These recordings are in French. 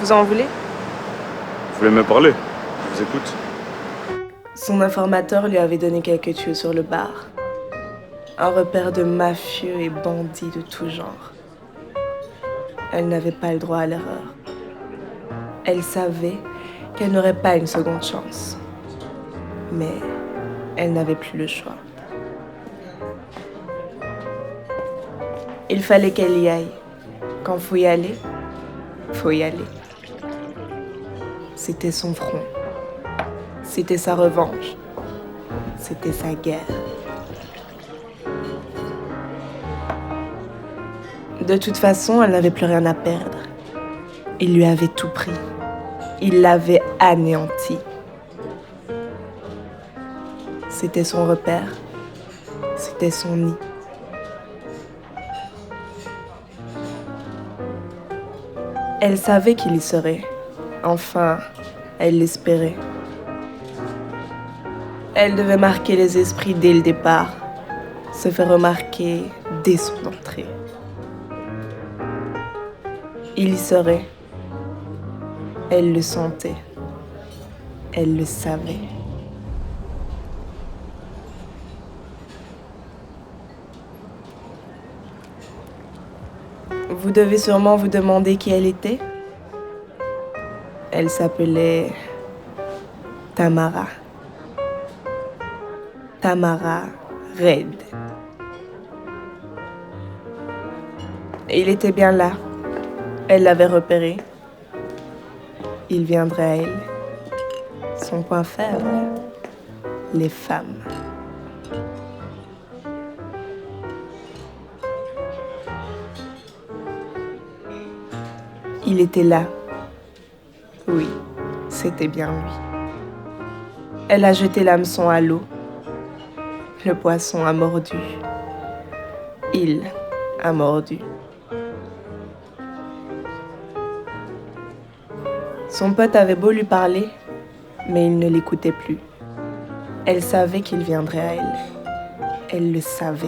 Vous en voulez? Vous voulez me parler? Je vous écoute. Son informateur lui avait donné quelques tuyaux sur le bar. Un repère de mafieux et bandits de tout genre. Elle n'avait pas le droit à l'erreur. Elle savait qu'elle n'aurait pas une seconde chance. Mais elle n'avait plus le choix. Il fallait qu'elle y aille. Quand faut y aller, faut y aller. C'était son front. C'était sa revanche. C'était sa guerre. De toute façon, elle n'avait plus rien à perdre. Il lui avait tout pris. Il l'avait anéanti. C'était son repère. C'était son nid. Elle savait qu'il y serait. Enfin, elle l'espérait. Elle devait marquer les esprits dès le départ, se faire remarquer dès son entrée. Il y serait. Elle le sentait. Elle le savait. Vous devez sûrement vous demander qui elle était. Elle s'appelait Tamara. Tamara Reid. Et il était bien là. Elle l'avait repéré. Il viendrait à elle. Son point faible, les femmes. Il était là. Oui, c'était bien lui. Elle a jeté l'hameçon à l'eau. Le poisson a mordu. Il a mordu. Son pote avait beau lui parler, mais il ne l'écoutait plus. Elle savait qu'il viendrait à elle. Elle le savait.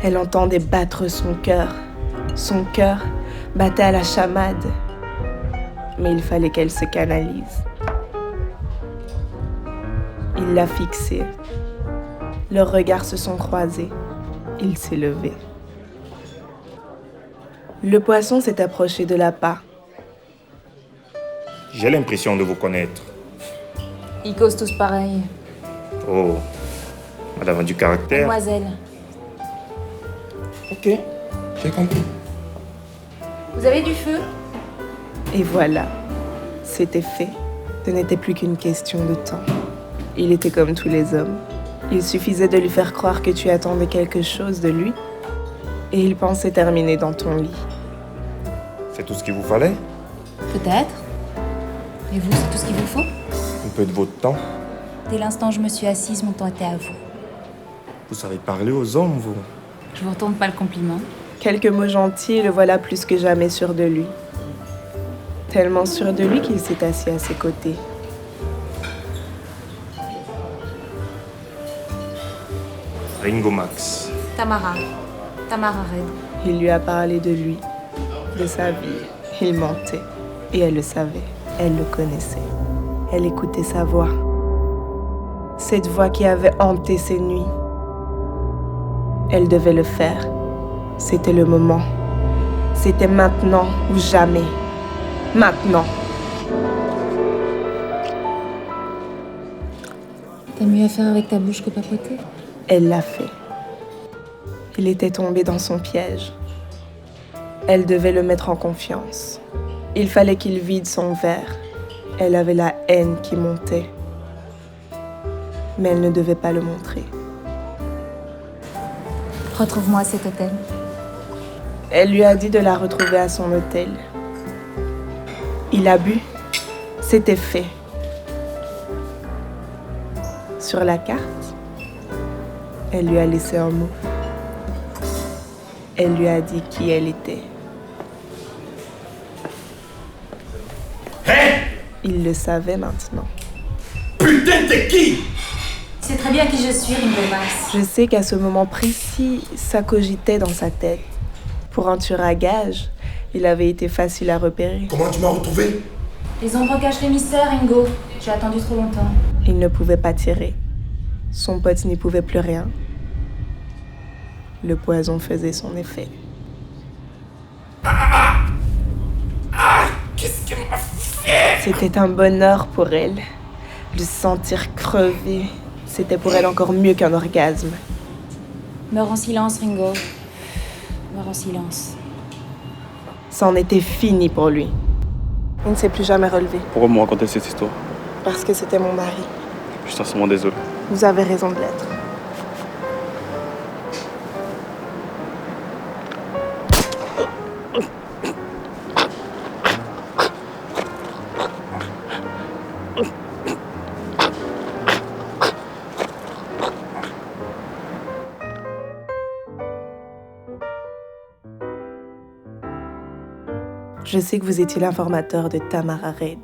Elle entendait battre son cœur. Son cœur battait à la chamade. Mais il fallait qu'elle se canalise. Il l'a fixée. Leurs regards se sont croisés. Il s'est levé. Le poisson s'est approché de l'appât. J'ai l'impression de vous connaître. Ils causent tous pareil. Oh, madame a du caractère. Mademoiselle, Ok, j'ai compris. vous avez du feu? Et voilà, c'était fait. Ce n'était plus qu'une question de temps. Il était comme tous les hommes. Il suffisait de lui faire croire que tu attendais quelque chose de lui, et il pensait terminer dans ton lit. C'est tout ce qu'il vous fallait? Peut-être. Et vous, c'est tout ce qu'il vous faut? Un peu de votre temps. Dès l'instant où je me suis assise, mon temps était à vous. Vous savez parler aux hommes, vous. Je vous retourne pas le compliment. Quelques mots gentils, le voilà plus que jamais sûr de lui. Tellement sûr de lui qu'il s'est assis à ses côtés. Ringo Max. Tamara Reid. Il lui a parlé de lui, de sa vie. Il mentait. Et elle le savait. Elle le connaissait. Elle écoutait sa voix. Cette voix qui avait hanté ses nuits. Elle devait le faire. C'était le moment. C'était maintenant ou jamais. Maintenant. T'as mieux à faire avec ta bouche que papoter? Elle l'a fait. Il était tombé dans son piège. Elle devait le mettre en confiance. Il fallait qu'il vide son verre. Elle avait la haine qui montait. Mais elle ne devait pas le montrer. Retrouve-moi à cet hôtel. Elle lui a dit de la retrouver à son hôtel. Il a bu. C'était fait. Sur la carte, elle lui a laissé un mot. Elle lui a dit qui elle était. Il le savait maintenant. Putain, t'es qui? Tu sais très bien qui je suis, Ringo Max. Je sais qu'à ce moment précis, ça cogitait dans sa tête. Pour un tueur à gages, Il avait été facile à repérer. Comment tu m'as retrouvé? Les ombres cachent les mystères, Ringo. J'ai attendu trop longtemps. Il ne pouvait pas tirer. Son pote n'y pouvait plus rien. Le poison faisait son effet. Qu'est-ce qu'elle m'a fait? C'était un bonheur pour elle. Le sentir crever, c'était pour elle encore mieux qu'un orgasme. Meurs en silence, Ringo. Meurs en silence. C'en était fini pour lui. Il ne s'est plus jamais relevé, Pourquoi me raconter cette histoire? parce que c'était mon mari. Je suis sincèrement désolé. Vous avez raison de l'être. Je sais que vous étiez l'informateur de Tamara Reid.